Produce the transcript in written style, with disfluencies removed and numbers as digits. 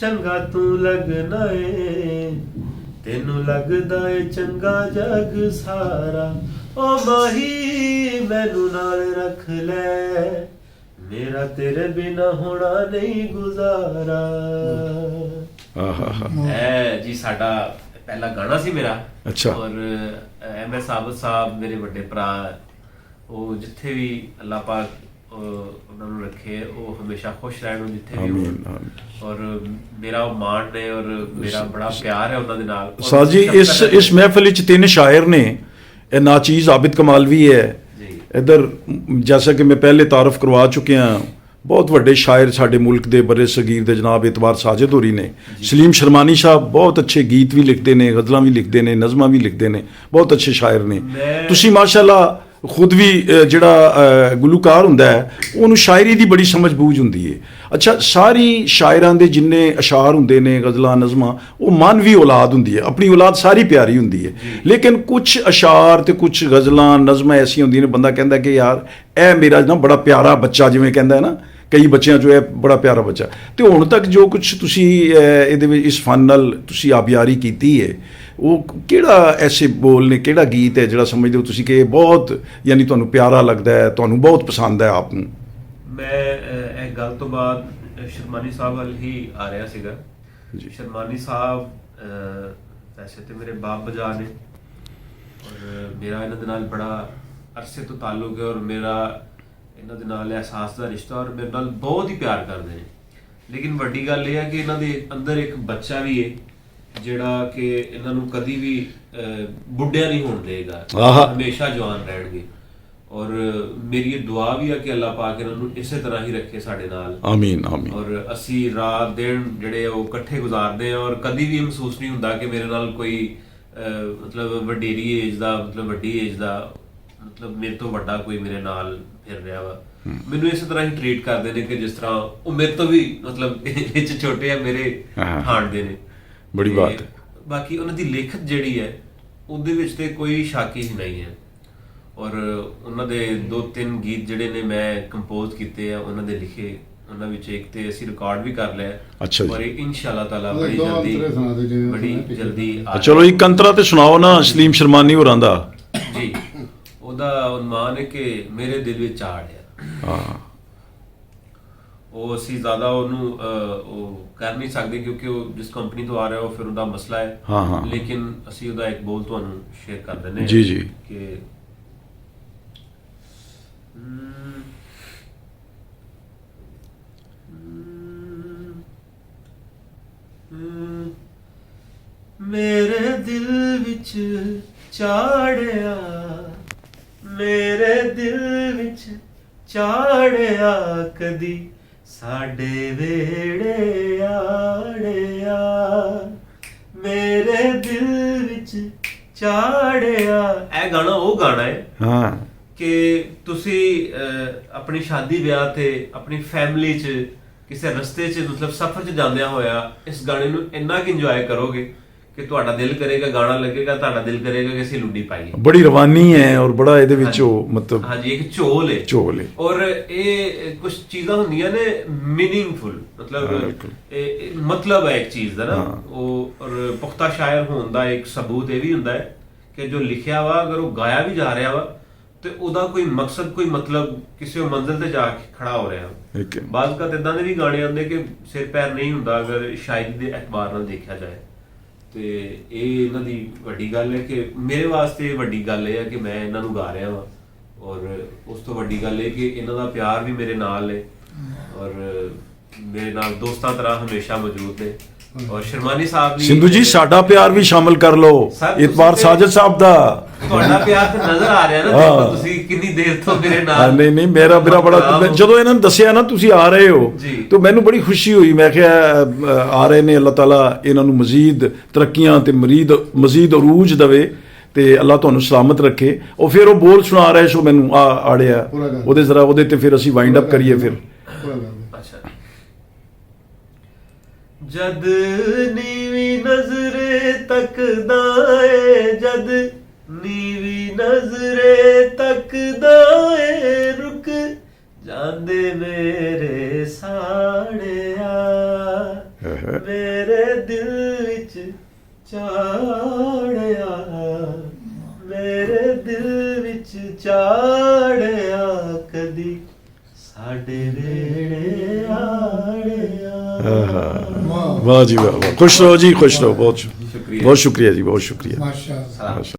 ਚੰਗਾ ਤੂੰ ਲੱਗਣਾ ਏ, ਤੈਨੂੰ ਲੱਗਦਾ ਏ ਚੰਗਾ ਜਗ ਸਾਰਾ। ਓ ਮਾਹੀ ਮੈਨੂੰ ਨਾਲ ਰੱਖ ਲੈ, ਮੇਰਾ ਤੇਰੇ ਬਿਨਾ ਹੋਣਾ ਨਹੀਂ ਗੁਜ਼ਾਰਾ। ਇਹ ਜੀ ਸਾਡਾ ਪਹਿਲਾ ਗਾਣਾ ਸੀ ਮੇਰਾ। ਅੱਛਾ। ਔਰ MS ਆਬਦ ਸਾਹਿਬ ਮੇਰੇ ਵੱਡੇ ਭਰਾ, ਉਹ ਜਿੱਥੇ ਵੀ ਅੱਲਾਹ ਪਾਕ ਉਹਨਾਂ ਨੂੰ ਰੱਖੇ, ਉਹ ਹਮੇਸ਼ਾ ਖੁਸ਼ ਰਹਿਣ ਜਿੱਥੇ ਵੀ ਹੋਣ। ਔਰ ਮੇਰਾ ਉਹ ਮਾਣ ਨੇ ਔਰ ਮੇਰਾ ਬੜਾ ਪਿਆਰ ਹੈ ਉਹਨਾਂ ਦੇ ਨਾਲ। ਸਾਜ ਜੀ ਇਸ महफिल ਵਿੱਚ 3 शायर ने, नाचीज़ आबिद कमालवी है इधर, जैसा कि मैं पहले तारफ करवा चुके हैं, बहुत बड़े शायर साडे मुल्क दे बरे सगीर दे जनाब एतबार साजिद होरी ने, सलीम शर्मानी साहब बहुत अच्छे गीत भी लिखते हैं, गज़लां भी लिखते हैं, नज़मां भी लिखते हैं, बहुत अच्छे शायर ने। तुसी माशाअल्लाह खुद भी ਜਿਹੜਾ ਗੁਲੂਕਾਰ ਹੁੰਦਾ ਹੈ ਉਹਨੂੰ ਸ਼ਾਇਰੀ ਦੀ ਬੜੀ ਸਮਝ ਬੂਝ ਹੁੰਦੀ ਹੈ। ਅੱਛਾ, ਸਾਰੀ ਸ਼ਾਇਰਾਂ ਦੇ ਜਿੰਨੇ ਅਸ਼ਾਰ ਹੁੰਦੇ ਨੇ, ਗਜ਼ਲਾਂ, ਨਜ਼ਮਾਂ, ਉਹ ਮਾਨਵੀ ਔਲਾਦ ਹੁੰਦੀ ਹੈ, ਆਪਣੀ ਔਲਾਦ ਸਾਰੀ ਪਿਆਰੀ ਹੁੰਦੀ ਹੈ। ਲੇਕਿਨ ਕੁਛ ਅਸ਼ਾਰ ਤੇ ਕੁਛ ਗਜ਼ਲਾਂ, ਨਜ਼ਮਾਂ ਐਸੀਆਂ ਹੁੰਦੀਆਂ ਨੇ ਬੰਦਾ ਕਹਿੰਦਾ ਕਿ ਯਾਰ ਇਹ ਮੇਰਾ ਨਾ ਬੜਾ ਪਿਆਰਾ ਬੱਚਾ, ਜਿਵੇਂ ਕਹਿੰਦਾ ਹੈ ਨਾ ਕਈ ਬੱਚਿਆਂ 'ਚੋਂ ਇਹ ਬੜਾ ਪਿਆਰਾ ਬੱਚਾ। ਤੇ ਹੁਣ ਤੱਕ ਜੋ ਕੁਛ ਤੁਸੀਂ ਇਹਦੇ ਵਿੱਚ ਇਸ ਫਨ ਨਾਲ ਤੁਸੀਂ ਆਬਿਆਰੀ ਕੀਤੀ ਹੈ, ਉਹ ਕਿਹੜਾ ਐਸੇ ਬੋਲ ਨੇ, ਕਿਹੜਾ ਗੀਤ ਹੈ ਜਿਹੜਾ ਸਮਝਦੇ ਹੋ ਤੁਸੀਂ ਕਿ ਇਹ ਬਹੁਤ ਯਾਨੀ ਤੁਹਾਨੂੰ ਪਿਆਰਾ ਲੱਗਦਾ ਹੈ, ਤੁਹਾਨੂੰ ਬਹੁਤ ਪਸੰਦ ਹੈ ਆਪ ਨੂੰ? ਮੈਂ ਇਹ ਗੱਲ ਤੋਂ ਬਾਅਦ ਸ਼ਰਮਾਨੀ ਸਾਹਿਬ ਵੱਲ ਹੀ ਆ ਰਿਹਾ ਸੀਗਾ ਜੀ। ਸ਼ਰਮਾਨੀ ਸਾਹਿਬ ਵੈਸੇ ਤੇ ਮੇਰੇ ਬਾਪ ਬਜਾ ਨੇ ਔਰ ਮੇਰਾ ਇਹਨਾਂ ਦੇ ਨਾਲ ਬੜਾ ਅਰਸੇ ਤੋਂ ਤਾਲੁਕ ਹੈ ਔਰ ਮੇਰਾ ਇਹਨਾਂ ਦੇ ਨਾਲ ਅਹਿਸਾਸ ਦਾ ਰਿਸ਼ਤਾ, ਔਰ ਮੇਰੇ ਨਾਲ ਬਹੁਤ ਹੀ ਪਿਆਰ ਕਰਦੇ ਨੇ। ਲੇਕਿਨ ਵੱਡੀ ਗੱਲ ਇਹ ਹੈ ਕਿ ਇਹਨਾਂ ਦੇ ਅੰਦਰ ਇੱਕ ਬੱਚਾ ਵੀ ਹੈ ਜਿਹੜਾ ਕਿ ਇਹਨਾਂ ਨੂੰ ਕਦੀ ਵੀ ਬੁੱਢਿਆ ਨਹੀਂ ਹੋਣ ਦੇਗਾ, ਹਮੇਸ਼ਾ ਜਵਾਨ ਰਹਿਣਗੇ। ਔਰ ਮੇਰੀ ਇਹ ਦੁਆ ਵੀ ਹੈ ਕਿ ਅੱਲਾਹ ਪਾਕ ਇਹਨਾਂ ਨੂੰ ਇਸੇ ਤਰ੍ਹਾਂ ਹੀ ਰੱਖੇ ਸਾਡੇ ਨਾਲ, ਆਮੀਨ ਆਮੀਨ। ਔਰ ਅਸੀਂ ਰਾਤ ਦਿਨ ਜਿਹੜੇ ਉਹ ਇਕੱਠੇ ਗੁਜ਼ਾਰਦੇ ਹਾਂ ਔਰ ਕਦੀ ਵੀ ਮਹਿਸੂਸ ਨਹੀਂ ਹੁੰਦਾ ਕਿ ਮੇਰੇ ਨਾਲ ਕੋਈ ਮਤਲਬ ਵਡੇਰੀ ਏਜ ਦਾ, ਮਤਲਬ ਵੱਡੀ ਏਜ ਦਾ, ਮਤਲਬ ਮੇਰੇ ਤੋਂ ਵੱਡਾ ਕੋਈ ਮੇਰੇ ਨਾਲ ਫਿਰ ਰਿਹਾ ਵਾ। ਮੈਨੂੰ ਇਸੇ ਤਰ੍ਹਾਂ ਹੀ ਟ੍ਰੀਟ ਕਰਦੇ ਨੇ ਕਿ ਜਿਸ ਤਰ੍ਹਾਂ ਉਹ ਮੇਰੇ ਤੋਂ ਵੀ ਮਤਲਬ ਇਹ 'ਚ ਛੋਟੇ ਆ, ਮੇਰੇ ਹਾਣਦੇ ਨੇ। ਬੜੀ ਬਾਤ। ਬਾਕੀ ਉਹਨਾਂ ਦੀ ਲਿਖਤ ਜਿਹੜੀ ਹੈ ਉਹਦੇ ਵਿੱਚ ਤੇ ਕੋਈ ਸ਼ੱਕ ਹੀ ਨਹੀਂ ਹੈ। ਔਰ ਉਹਨਾਂ ਦੇ 2-3 ਗੀਤ ਜਿਹੜੇ ਨੇ ਮੈਂ ਕੰਪੋਜ਼ ਕੀਤੇ ਆ, ਉਹਨਾਂ ਦੇ ਲਿਖੇ, ਉਹਨਾਂ ਵਿੱਚ ਇੱਕ ਤੇ ਅਸੀਂ ਰਿਕਾਰਡ ਵੀ ਕਰ ਲਿਆ। ਅੱਛਾ ਜੀ। ਔਰ ਇਨਸ਼ਾਅੱਲਾਹ ਤਾਲਾ ਬੜੀ ਜਲਦੀ ਚਲੋ ਇੱਕ ਅੰਤਰਾ ਤੇ ਸੁਣਾਓ ਨਾ ਸਲੀਮ ਸ਼ਰਮਾਨੀ ਹੋਰਾਂ ਦਾ ਜੀ। ਉਹਦਾ ਉਨਵਾਨ ਹੈ ਕਿ ਮੇਰੇ ਦਿਲ ਵਿੱਚ ਆੜ ਹੈ। ਹਾਂ, ਉਹ ਅਸੀਂ ਜ਼ਿਆਦਾ ਉਹਨੂੰ ਉਹ ਕਰ ਨਹੀਂ ਸਕਦੇ ਕਿਉਂਕਿ ਉਹ ਜਿਸ ਕੰਪਨੀ ਤੋਂ ਆ ਰਿਹਾ ਉਹ ਫਿਰ ਉਹਦਾ ਮਸਲਾ ਹੈ। ਹਾਂ, ਲੇਕਿਨ ਅਸੀਂ ਉਹਦਾ ਇੱਕ ਬੋਲ ਤੁਹਾਨੂੰ ਸ਼ੇਅਰ ਕਰ ਦਿੰਦੇ ਹਾਂ ਜੀ ਜੀ ਕਿ ਮੇਰੇ ਦਿਲ ਵਿੱਚ ਚਾੜਿਆ, ਮੇਰੇ ਦਿਲ ਵਿੱਚ ਚਾੜਿਆ, ਕਦੀ ਸਾਡੇ ਵੇੜੇ ਆੜਿਆ, ਮੇਰੇ ਦਿਲ ਵਿੱਚ ਚਾੜਿਆ। ਇਹ ਗਾਣਾ ਉਹ ਗਾਣਾ ਹੈ ਹਾਂ ਕਿ ਤੁਸੀਂ ਆਪਣੀ ਸ਼ਾਦੀ ਵਿਆਹ ਤੇ ਆਪਣੀ ਫੈਮਿਲੀ 'ਚ ਕਿਸੇ ਰਸਤੇ 'ਚ ਮਤਲਬ ਸਫ਼ਰ 'ਚ ਜਾਂਦਿਆਂ ਹੋਇਆ ਇਸ ਗਾਣੇ ਨੂੰ ਇੰਨਾ ਕਿ ਇੰਜੋਏ ਕਰੋਗੇ ਕਿ ਤੁਹਾਡਾ ਦਿਲ ਕਰੇਗਾ, ਗਾਣਾ ਲੱਗੇਗਾ, ਤੁਹਾਡਾ ਦਿਲ ਕਰੇਗਾ ਕਿ ਅਸੀਂ ਲੁੱਡੀ ਪਾਈਏ। ਬੜੀ ਰਵਾਨੀ ਹੈ ਔਰ ਬੜਾ ਇਹਦੇ ਵਿੱਚ ਉਹ ਮਤਲਬ ਹਾਂਜੀ ਇੱਕ ਝੋਲ ਹੈ। ਔਰ ਇਹ ਕੁਝ ਚੀਜ਼ਾਂ ਹੁੰਦੀਆਂ ਨੇ ਮੀਨਿੰਗਫੁਲ, ਮਤਲਬ ਹੈ ਇੱਕ ਚੀਜ਼ ਦਾ ਨਾ ਉਹ। ਔਰ ਪੁਖਤਾ ਸ਼ਾਇਰ ਹੋਣ ਦਾ ਇੱਕ ਸਬੂਤ ਇਹ ਵੀ ਹੁੰਦਾ ਹੈ ਕਿ ਜੋ ਲਿਖਿਆ ਵਾ ਅਗਰ ਉਹ ਗਾਇਆ ਵੀ ਜਾ ਰਿਹਾ ਵਾ ਤੇ ਉਹਦਾ ਕੋਈ ਮਕਸਦ, ਕੋਈ ਮਤਲਬ ਕਿਸੇ ਮੰਜ਼ਿਲ ਤੇ ਜਾ ਕੇ ਖੜਾ ਹੋ ਰਿਹਾ। ਬਾਜ਼ ਕਾ ਇਦਾਂ ਦੇ ਵੀ ਗਾਣੇ ਆਉਂਦੇ ਕਿ ਸਿਰ ਪੈਰ ਨਹੀਂ ਹੁੰਦਾ ਅਗਰ ਸ਼ਾਇਰੀ ਦੇ ਐਤਬਾਰ ਨਾਲ ਦੇਖਿਆ ਜਾਏ। ਤੇ ਇਹ ਇਹਨਾਂ ਦੀ ਵੱਡੀ ਗੱਲ ਹੈ ਕਿ ਮੇਰੇ ਵਾਸਤੇ ਵੱਡੀ ਗੱਲ ਇਹ ਹੈ ਕਿ ਮੈਂ ਇਹਨਾਂ ਨੂੰ ਗਾ ਰਿਹਾ ਵਾਂ। ਔਰ ਉਸ ਤੋਂ ਵੱਡੀ ਗੱਲ ਇਹ ਕਿ ਇਹਨਾਂ ਦਾ ਪਿਆਰ ਵੀ ਮੇਰੇ ਨਾਲ ਹੈ ਔਰ ਮੇਰੇ ਨਾਲ ਦੋਸਤਾਂ ਤਰ੍ਹਾਂ ਹਮੇਸ਼ਾ ਮੌਜੂਦ ਨੇ। ਔਰ ਸ਼ਰਮਾਨੀ ਸਾਹਿਬ ਵੀ, ਸਿੰਧੂ ਜੀ ਸਾਡਾ ਪਿਆਰ ਵੀ ਸ਼ਾਮਲ ਕਰ ਲਓ, ਇਤਬਾਰ ਸਾਜਿਦ ਸਾਹਿਬ ਦਾ ਤੁਹਾਡਾ ਪਿਆਰ ਤੇ ਨਜ਼ਰ ਆ ਰਿਹਾ ਨਾ, ਦੇਖੋ ਤੁਸੀਂ ਕਿੰਨੀ ਦੇਰ ਤੋਂ ਮੇਰੇ ਨਾਲ। ਨਹੀਂ ਮੇਰਾ ਬੜਾ, ਜਦੋਂ ਇਹਨਾਂ ਨੇ ਦੱਸਿਆ ਨਾ ਤੁਸੀਂ ਆ ਰਹੇ ਹੋ ਤਾਂ ਮੈਨੂੰ ਬੜੀ ਖੁਸ਼ੀ ਹੋਈ। ਮੈਂ ਕਿਹਾ ਆ ਰਹੇ ਨੇ, ਅੱਲਾਹ ਤਾਲਾ ਇਹਨਾਂ ਨੂੰ ਮਜ਼ੀਦ ਤਰੱਕੀਆਂ ਤੇ ਮਜ਼ੀਦ ਅਰੂਜ ਦੇਵੇ ਤੇ ਅੱਲਾਹ ਤੁਹਾਨੂੰ ਸਲਾਮਤ ਰੱਖੇ। ਉਹ ਫਿਰ ਉਹ ਬੋਲ ਸੁਣਾ ਰਹੇ ਸੋ ਮੈਨੂੰ ਆੜਿਆ ਉਹਦੇ ਜ਼ਰਾ ਉਹਦੇ ਤੇ ਫਿਰ ਅਸੀਂ ਵਾਈਂਡ ਅਪ ਕਰੀਏ ਫਿਰ। ਜਦ ਨੀਵੀਂ ਨਜ਼ਰੇ ਤੱਕਦਾ ਏ, ਜਦ ਨੀਵੀਂ ਨਜ਼ਰੇ ਤੱਕਦਾ ਏ, ਰੁਕ ਜਾਂਦੇ ਮੇਰੇ ਸਾੜਿਆ, ਮੇਰੇ ਦਿਲ ਵਿੱਚ ਚਾੜਿਆ, ਮੇਰੇ ਦਿਲ ਵਿੱਚ ਚਾੜਿਆ, ਕਦੀ ਸਾਡੇ ਵੇੜੇ ਆੜਿਆ। वाह जी वाह वाह, खुश रहो जी, खुश रहो, बहुत शुक्रिया। बहुत शुक्रिया जी, बहुत शुक्रिया। माशाअल्लाह। सलाम। माशा